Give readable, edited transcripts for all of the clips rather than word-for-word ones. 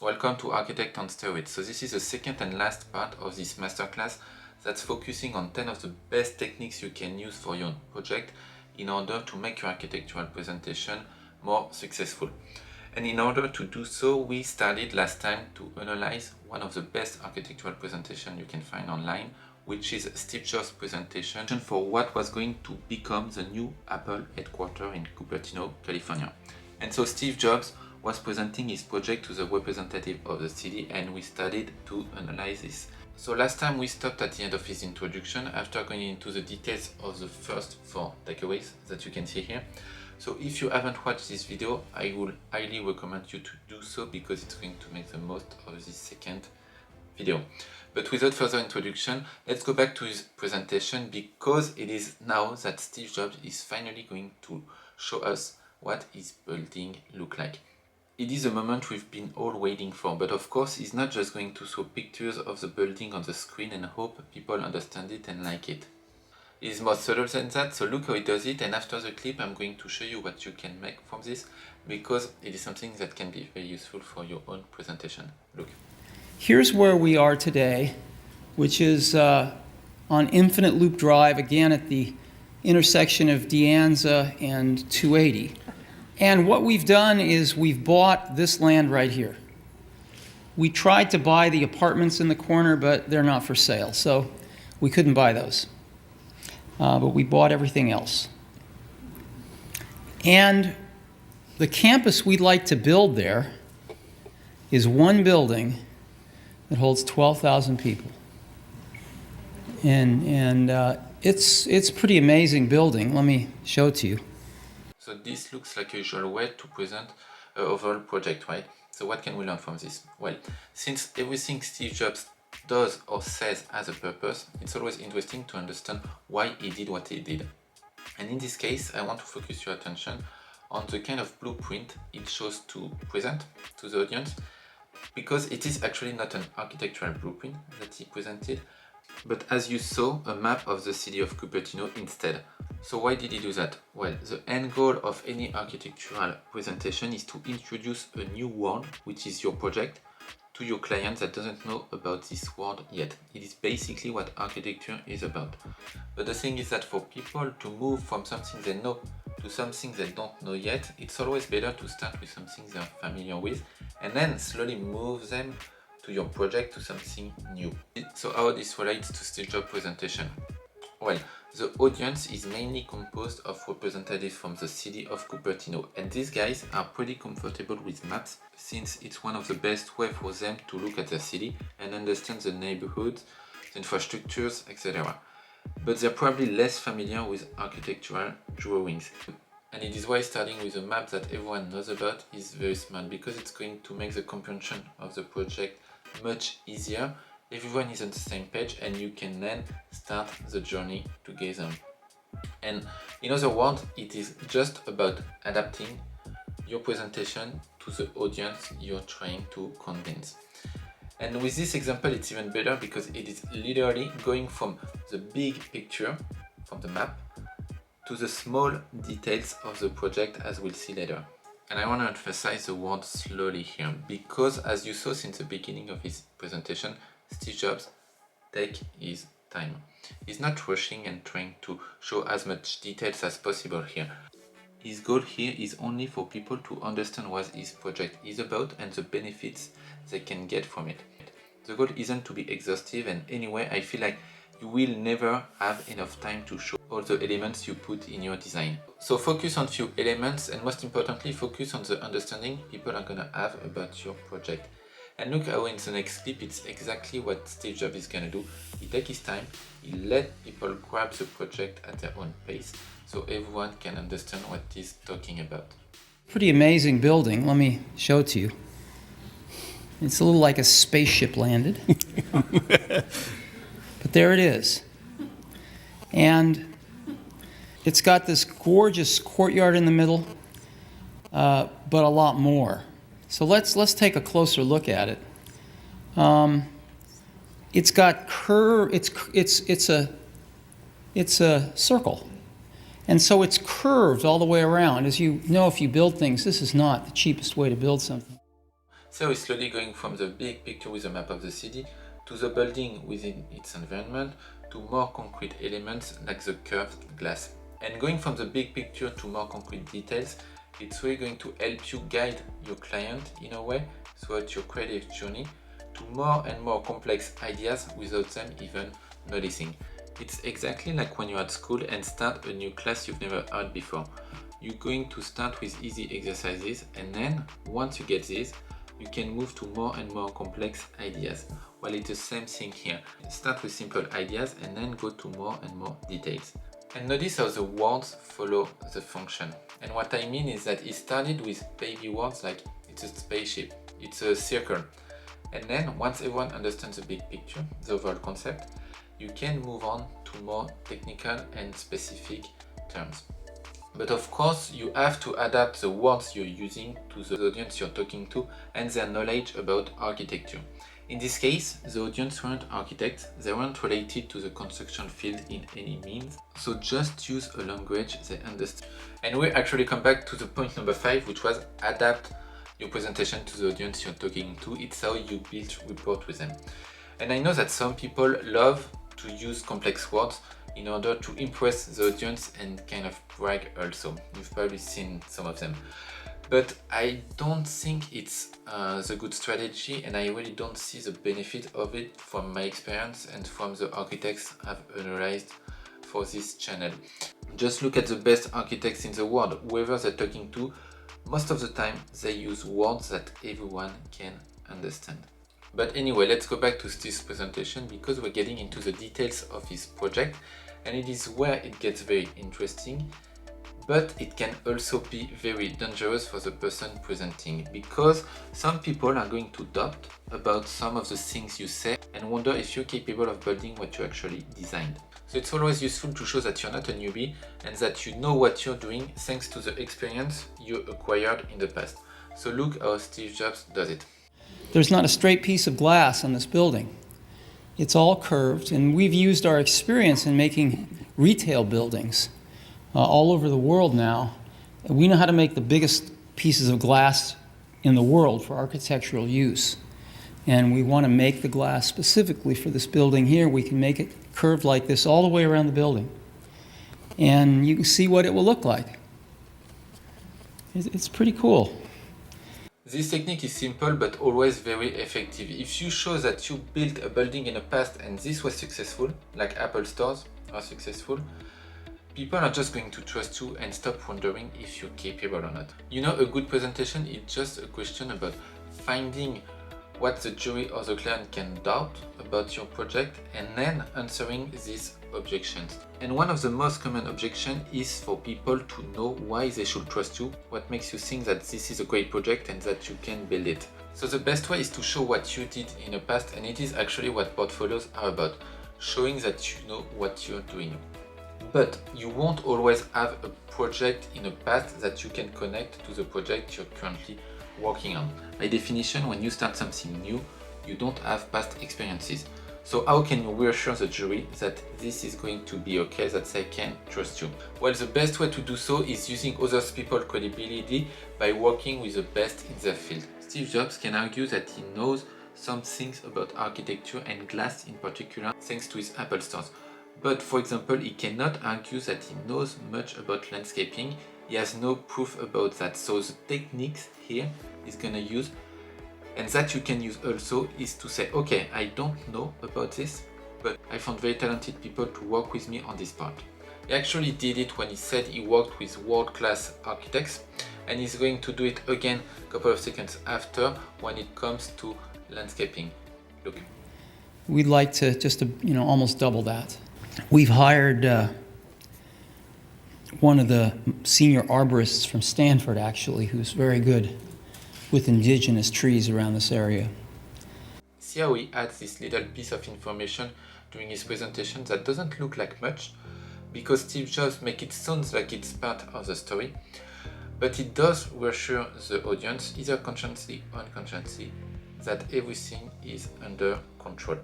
Welcome to Architect on Steroids. So this is the second and last part of this masterclass that's focusing on 10 of the best techniques you can use for your project in order to make your architectural presentation more successful. And in order to do so, we started last time to analyze one of the best architectural presentation you can find online, which is Steve Jobs' presentation for what was going to become the new Apple headquarters in Cupertino, California. And so Steve Jobs was presenting his project to the representative of the city, and we started to analyze this. So last time we stopped at the end of his introduction after going into the details of the first 4 takeaways that you can see here. So if you haven't watched this video, I would highly recommend you to do so because it's going to make the most of this second video. But without further introduction, let's go back to his presentation, because it is now that Steve Jobs is finally going to show us what his building looks like. It is a moment we've been all waiting for, but of course he's not just going to show pictures of the building on the screen and hope people understand it and like it. It is more subtle than that, so look how he does it, and after the clip I'm going to show you what you can make from this, because it is something that can be very useful for your own presentation. Look. Here's where we are today, which is on Infinite Loop Drive, again at the intersection of De Anza and 280. And what we've done is we've bought this land right here. We tried to buy the apartments in the corner, but they're not for sale, so we couldn't buy those. But we bought everything else. And the campus we'd like to build there is one building that holds 12,000 people. And it's a pretty amazing building. Let me show it to you. So this looks like a usual way to present an overall project, right? So what can we learn from this? Well, since everything Steve Jobs does or says has a purpose, it's always interesting to understand why he did what he did. And in this case, I want to focus your attention on the kind of blueprint it chose to present to the audience, because it is actually not an architectural blueprint that he presented, but as you saw, a map of the city of Cupertino instead. So why did he do that? Well, the end goal of any architectural presentation is to introduce a new world, which is your project, to your client that doesn't know about this world yet. It is basically what architecture is about. But the thing is that for people to move from something they know to something they don't know yet, it's always better to start with something they're familiar with and then slowly move them to your project to something new. So how this relates to Steve Jobs' presentation? Well, the audience is mainly composed of representatives from the city of Cupertino, and these guys are pretty comfortable with maps since it's one of the best ways for them to look at the city and understand the neighborhoods, the infrastructures, etc. But they're probably less familiar with architectural drawings. And it is why starting with a map that everyone knows about is very smart, because it's going to make the comprehension of the project much easier. Everyone is on the same page and you can then start the journey together. And in other words, it is just about adapting your presentation to the audience you're trying to convince. And with this example, it's even better because it is literally going from the big picture, from the map, to the small details of the project, as we'll see later. And I want to emphasize the word slowly here, because as you saw since the beginning of his presentation, Steve Jobs takes his time. He's not rushing and trying to show as much details as possible here. His goal here is only for people to understand what his project is about and the benefits they can get from it. The goal isn't to be exhaustive, and anyway, I feel like you will never have enough time to show all the elements you put in your design. So focus on few elements, and most importantly, focus on the understanding people are gonna have about your project. And look how in the next clip, it's exactly what Steve Jobs is gonna do. He takes his time, he let people grab the project at their own pace, so everyone can understand what he's talking about. Pretty amazing building. Let me show it to you. It's a little like a spaceship landed. But there it is. And it's got this gorgeous courtyard in the middle, but a lot more. So let's take a closer look at it. It's got curve. It's a circle, and so it's curved all the way around. As you know, if you build things, this is not the cheapest way to build something. So it's slowly going from the big picture with a map of the city to the building within its environment to more concrete elements like the curved glass. And going from the big picture to more concrete details, it's really going to help you guide your client in a way throughout your creative journey to more and more complex ideas without them even noticing. It's exactly like when you're at school and start a new class you've never heard before. You're going to start with easy exercises, and then once you get these, you can move to more and more complex ideas. Well, it's the same thing here. Start with simple ideas and then go to more and more details. And notice how the words follow the function. And what I mean is that it started with baby words like it's a spaceship, it's a circle. And then once everyone understands the big picture, the overall concept, you can move on to more technical and specific terms. But of course, you have to adapt the words you're using to the audience you're talking to and their knowledge about architecture. In this case, the audience weren't architects, they weren't related to the construction field in any means, so just use a language they understand. And we actually come back to the point number 5, which was adapt your presentation to the audience you're talking to. It's how you build rapport with them. And I know that some people love to use complex words in order to impress the audience and kind of brag also. You've probably seen some of them. But I don't think it's the good strategy, and I really don't see the benefit of it from my experience and from the architects I've analyzed for this channel. Just look at the best architects in the world. Whoever they're talking to, most of the time they use words that everyone can understand. But anyway, let's go back to Steve's presentation because we're getting into the details of his project, and it is where it gets very interesting. But it can also be very dangerous for the person presenting, because some people are going to doubt about some of the things you say and wonder if you're capable of building what you actually designed. So it's always useful to show that you're not a newbie and that you know what you're doing thanks to the experience you acquired in the past. So look how Steve Jobs does it. There's not a straight piece of glass on this building. It's all curved, and we've used our experience in making retail buildings all over the world now. We know how to make the biggest pieces of glass in the world for architectural use. And we want to make the glass specifically for this building here. We can make it curved like this all the way around the building. And you can see what it will look like. It's pretty cool. This technique is simple but always very effective. If you show that you built a building in the past and this was successful, like Apple stores are successful, people are just going to trust you and stop wondering if you're capable or not. You know, a good presentation is just a question about finding what the jury or the client can doubt about your project and then answering these objections. And one of the most common objections is for people to know why they should trust you, what makes you think that this is a great project and that you can build it. So the best way is to show what you did in the past, and it is actually what portfolios are about, showing that you know what you're doing. But you won't always have a project in the past that you can connect to the project you're currently working on. By definition, when you start something new, you don't have past experiences. So how can you reassure the jury that this is going to be okay, that they can trust you? Well, the best way to do so is using other people's credibility by working with the best in their field. Steve Jobs can argue that he knows some things about architecture and glass in particular thanks to his Apple stores. But for example, he cannot argue that he knows much about landscaping. He has no proof about that. So the techniques here he's gonna use, and that you can use also, is to say, okay, I don't know about this, but I found very talented people to work with me on this part. He actually did it when he said he worked with world-class architects, and he's going to do it again a couple of seconds after when it comes to landscaping. Look. We'd like to just almost double that. We've hired one of the senior arborists from Stanford, actually, who's very good with indigenous trees around this area. See how he adds this little piece of information during his presentation that doesn't look like much, because Steve Jobs makes it sound like it's part of the story, but it does reassure the audience, either consciously or unconsciously, that everything is under control.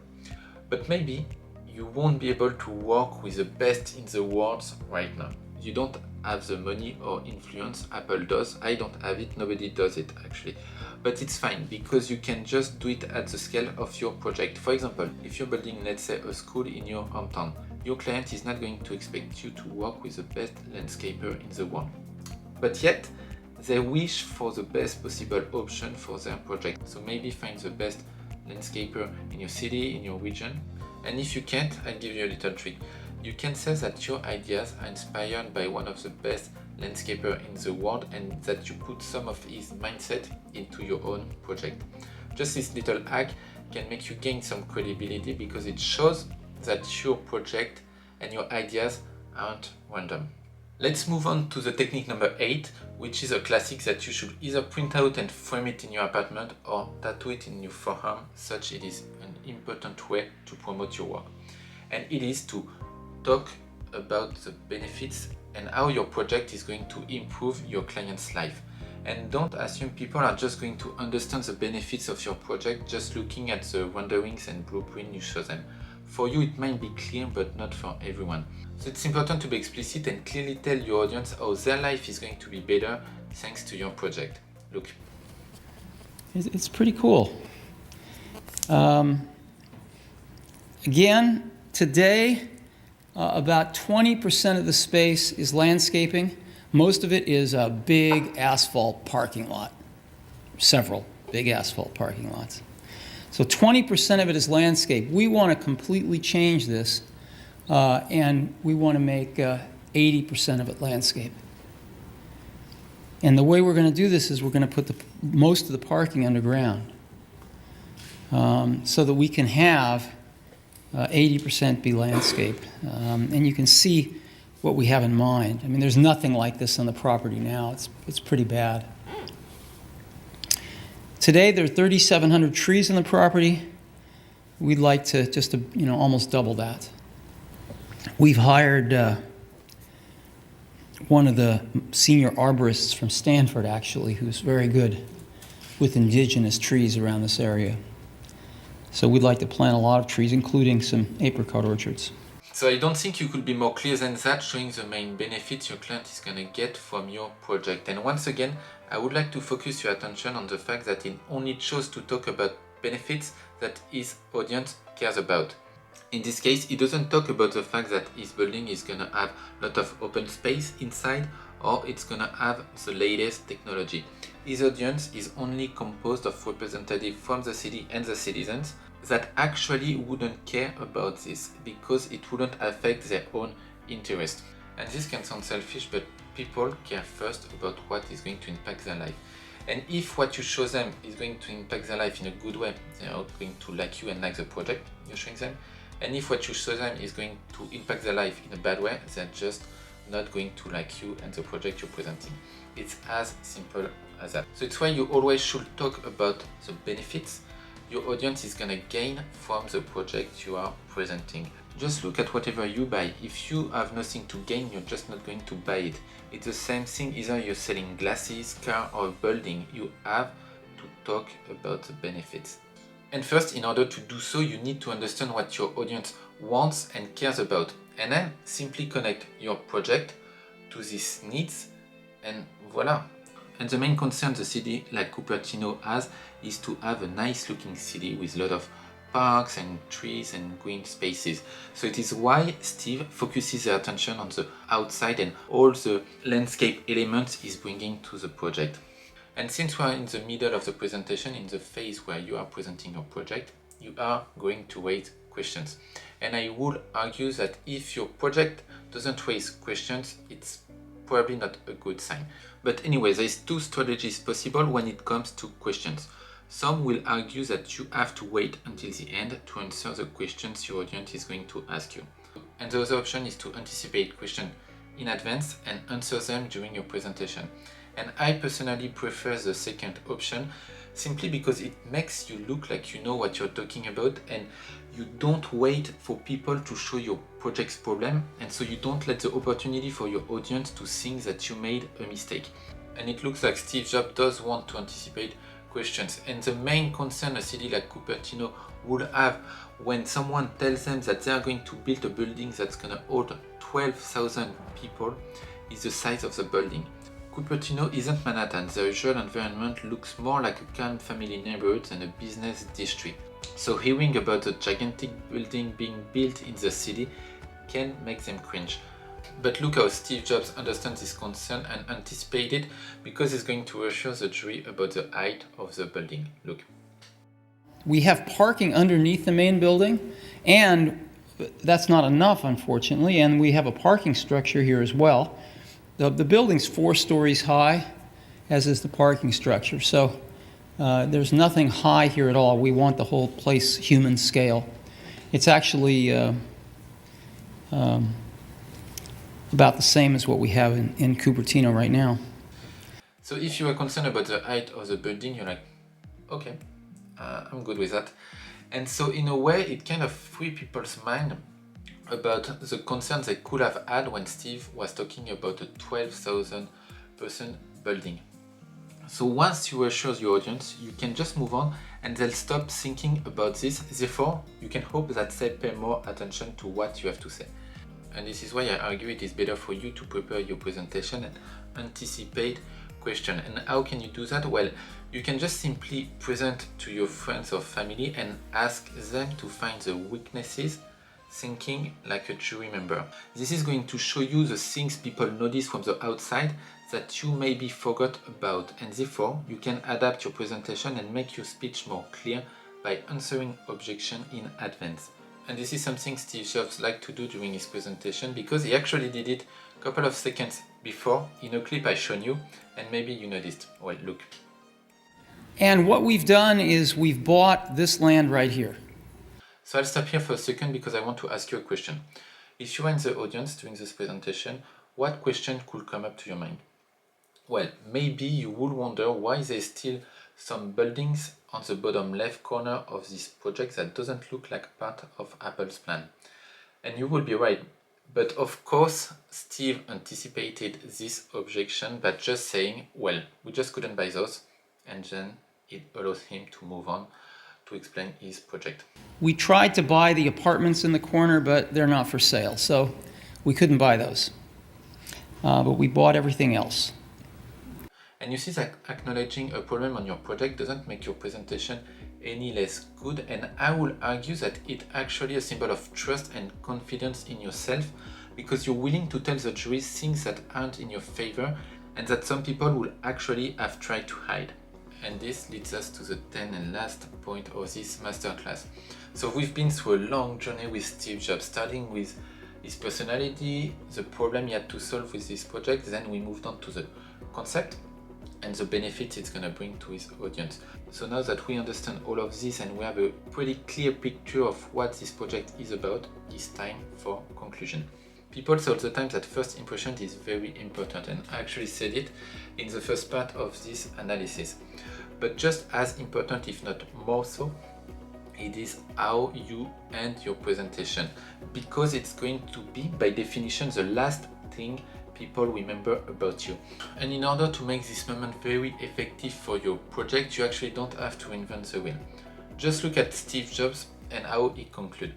But maybe you won't be able to work with the best in the world right now. You don't have the money or influence. Apple does. I don't have it. Nobody does it actually. but it's fine because you can just do it at the scale of your project. For example, if you're building, let's say, a school in your hometown, your client is not going to expect you to work with the best landscaper in the world. But yet, they wish for the best possible option for their project. So maybe find the best landscaper in your city, in your region. And if you can't, I'll give you a little trick. You can say that your ideas are inspired by one of the best landscaper in the world and that you put some of his mindset into your own project. Just this little hack can make you gain some credibility because it shows that your project and your ideas aren't random. Let's move on to the technique number 8, which is a classic that you should either print out and frame it in your apartment or tattoo it in your forearm, such it is an important way to promote your work. And it is to talk about the benefits and how your project is going to improve your client's life. And don't assume people are just going to understand the benefits of your project just looking at the renderings and blueprint you show them. For you it might be clear, but not for everyone. So it's important to be explicit and clearly tell your audience how their life is going to be better thanks to your project. Look. It's pretty cool. Again, today, about 20% of the space is landscaping. Most of it is a big asphalt parking lot, several big asphalt parking lots. So 20% of it is landscape. We want to completely change this, and we want to make 80% of it landscape. And the way we're going to do this is we're going to put most of the parking underground so that we can have 80% be landscape. And you can see what we have in mind. I mean, there's nothing like this on the property now. It's pretty bad. Today, there are 3,700 trees on the property. We'd like to just almost double that. We've hired one of the senior arborists from Stanford, actually, who's very good with indigenous trees around this area. So we'd like to plant a lot of trees, including some apricot orchards. So I don't think you could be more clear than that, showing the main benefits your client is going to get from your project. And once again, I would like to focus your attention on the fact that he only chose to talk about benefits that his audience cares about. In this case, he doesn't talk about the fact that his building is going to have a lot of open space inside or it's going to have the latest technology. His audience is only composed of representatives from the city and the citizens that actually wouldn't care about this because it wouldn't affect their own interest. And this can sound selfish, but people care first about what is going to impact their life. And if what you show them is going to impact their life in a good way, they are going to like you and like the project you're showing them. And if what you show them is going to impact their life in a bad way, they're just not going to like you and the project you're presenting. It's as simple as that. So it's why you always should talk about the benefits your audience is going to gain from the project you are presenting. Just look at whatever you buy. If you have nothing to gain, you're just not going to buy it. It's the same thing, either you're selling glasses, car or a building, you have to talk about the benefits. And first, in order to do so, you need to understand what your audience wants and cares about. And then simply connect your project to these needs and voila. And the main concern the city like Cupertino has is to have a nice looking city with a lot of parks and trees and green spaces. So it is why Steve focuses their attention on the outside and all the landscape elements he's bringing to the project. And since we are in the middle of the presentation, in the phase where you are presenting your project, you are going to raise questions. And I would argue that if your project doesn't raise questions, it's probably not a good sign. But anyway, there's two strategies possible when it comes to questions. Some will argue that you have to wait until the end to answer the questions your audience is going to ask you. And the other option is to anticipate questions in advance and answer them during your presentation. And I personally prefer the second option simply because it makes you look like you know what you're talking about and you don't wait for people to show your project's problem, and so you don't let the opportunity for your audience to think that you made a mistake. And it looks like Steve Jobs does want to anticipate questions, and the main concern a city like Cupertino would have when someone tells them that they are going to build a building that's going to hold 12,000 people is the size of the building. Cupertino isn't Manhattan. The usual environment looks more like a calm family neighborhood than a business district. So hearing about the gigantic building being built in the city can make them cringe. But look how Steve Jobs understands this concern and anticipated, because he's going to reassure the jury about the height of the building. Look. We have parking underneath the main building, and that's not enough, unfortunately, and we have a parking structure here as well. The building's 4 stories high, as is the parking structure, so there's nothing high here at all. We want the whole place human scale. It's actually about the same as what we have in Cupertino right now. So if you are concerned about the height of the building, you're like, okay, I'm good with that. And so in a way, it kind of free people's mind about the concerns they could have had when Steve was talking about a 12,000 person building. So once you assure your audience, you can just move on and they'll stop thinking about this. Therefore, you can hope that they pay more attention to what you have to say. And this is why I argue it is better for you to prepare your presentation and anticipate questions. And how can you do that? Well, you can just simply present to your friends or family and ask them to find the weaknesses, thinking like a jury member. This is going to show you the things people notice from the outside that you maybe forgot about, and therefore you can adapt your presentation and make your speech more clear by answering objections in advance. And this is something Steve Jobs liked to do during his presentation, because he actually did it a couple of seconds before in a clip I shown you, and maybe you noticed. Well, look. And what we've done is we've bought this land right here. So I'll stop here for a second because I want to ask you a question. If you are in the audience during this presentation, what question could come up to your mind? Well, maybe you would wonder why there's still some buildings on the bottom left corner of this project that doesn't look like part of Apple's plan. And you will be right. But of course, Steve anticipated this objection by just saying, well, we just couldn't buy those. And then it allows him to move on to explain his project. We tried to buy the apartments in the corner, but they're not for sale, so we couldn't buy those. But we bought everything else. And you see that acknowledging a problem on your project doesn't make your presentation any less good, and I will argue that it's actually a symbol of trust and confidence in yourself, because you're willing to tell the jury things that aren't in your favor and that some people will actually have tried to hide. And this leads us to the 10th and last point of this masterclass. So we've been through a long journey with Steve Jobs, starting with his personality, the problem he had to solve with this project, then we moved on to the concept and the benefits it's going to bring to his audience. So now that we understand all of this and we have a pretty clear picture of what this project is about, it's time for conclusion. People say all the time that first impression is very important, and I actually said it in the first part of this analysis. But just as important, if not more so, it is how you end your presentation, because it's going to be, by definition, the last thing people remember about you. And in order to make this moment very effective for your project, you actually don't have to invent the wheel. Just look at Steve Jobs and how he concludes.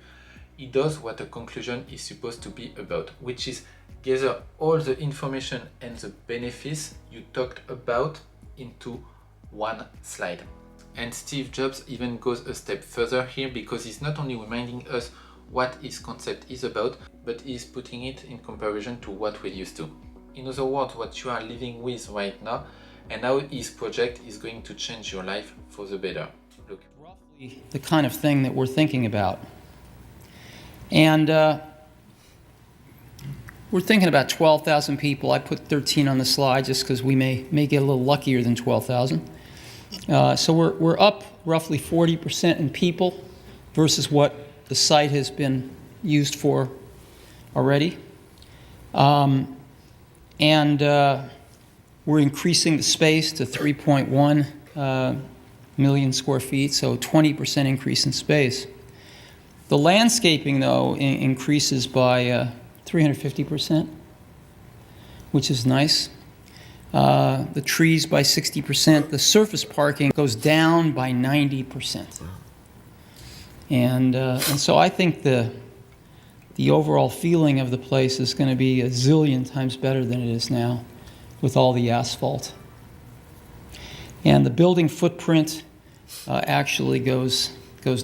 He does what a conclusion is supposed to be about, which is gather all the information and the benefits you talked about into one slide. And Steve Jobs even goes a step further here, because he's not only reminding us what his concept is about, but he's putting it in comparison to what we're used to. In other words, what you are living with right now, and how his project is going to change your life for the better. Look. Roughly the kind of thing that we're thinking about. And we're thinking about 12,000 people. I put 13 on the slide just because we may get a little luckier than 12,000. So we're up roughly 40% in people versus what the site has been used for already. And we're increasing the space to 3.1 million square feet, so 20% increase in space. The landscaping, though, increases by 350%, which is nice. The trees by 60%. The surface parking goes down by 90%. And so I think the overall feeling of the place is going to be a zillion times better than it is now. with all the asphalt. And the building footprint actually goes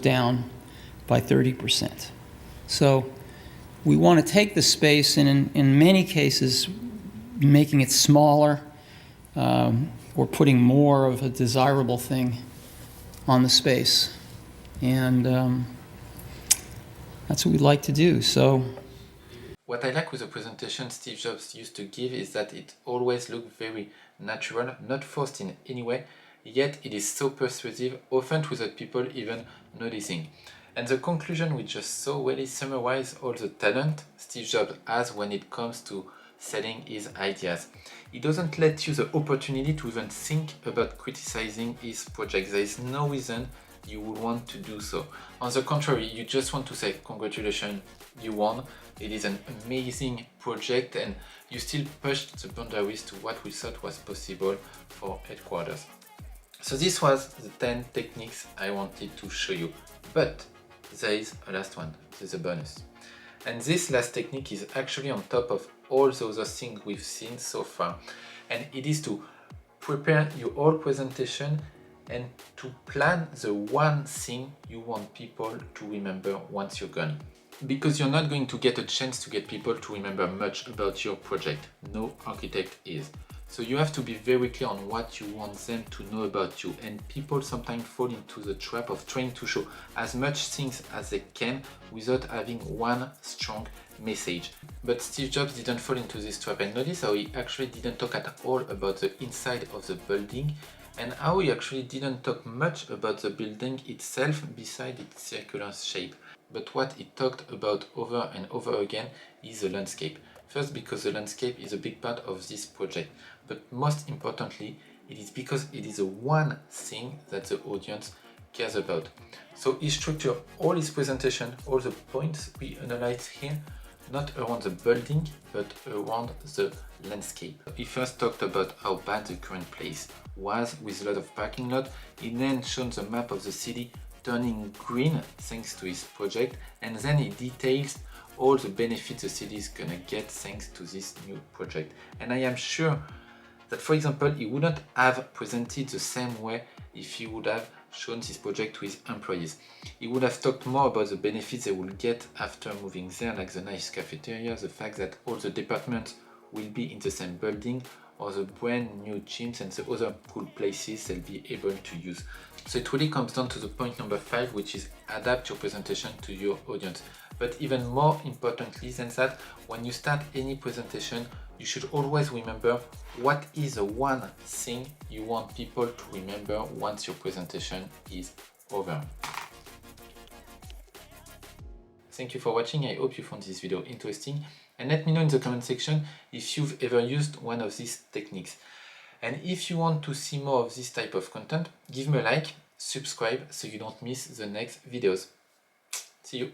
down by 30%. So we want to take the space and in many cases making it smaller or putting more of a desirable thing on the space. And that's what we'd like to do. So what I like with the presentation Steve Jobs used to give is that it always looked very natural, not forced in any way, yet it is so persuasive, often without people even noticing. And the conclusion we just saw really summarizes all the talent Steve Jobs has when it comes to selling his ideas. He doesn't let you the opportunity to even think about criticizing his project. There is no reason you would want to do so. On the contrary, you just want to say, congratulations, you won. It is an amazing project and you still pushed the boundaries to what we thought was possible for headquarters. So this was the 10 techniques I wanted to show you. But there is a last one, there's a bonus. And this last technique is actually on top of all the other things we've seen so far. And it is to prepare your whole presentation and to plan the one thing you want people to remember once you're gone. Because you're not going to get a chance to get people to remember much about your project. No architect is. So you have to be very clear on what you want them to know about you, and people sometimes fall into the trap of trying to show as much things as they can without having one strong message. But Steve Jobs didn't fall into this trap, and notice how he actually didn't talk at all about the inside of the building and how he actually didn't talk much about the building itself beside its circular shape. But what he talked about over and over again is the landscape. First, because the landscape is a big part of this project, but most importantly, it is because it is the one thing that the audience cares about. So he structured all his presentation, all the points we analyze here, not around the building, but around the landscape. He first talked about how bad the current place was with a lot of parking lot. He then showed the map of the city turning green thanks to his project, and then he details all the benefits the city is gonna get thanks to this new project. And I am sure that, for example, he wouldn't have presented the same way if he would have shown this project to his employees. He would have talked more about the benefits they will get after moving there, like the nice cafeteria, the fact that all the departments will be in the same building, or the brand new gyms and the other cool places they'll be able to use. So it really comes down to the point number 5, which is adapt your presentation to your audience. But even more importantly than that, when you start any presentation, you should always remember what is the one thing you want people to remember once your presentation is over. Thank you for watching. I hope you found this video interesting, and let me know in the comment section if you've ever used one of these techniques. And if you want to see more of this type of content, give me a like, subscribe so you don't miss the next videos. See you!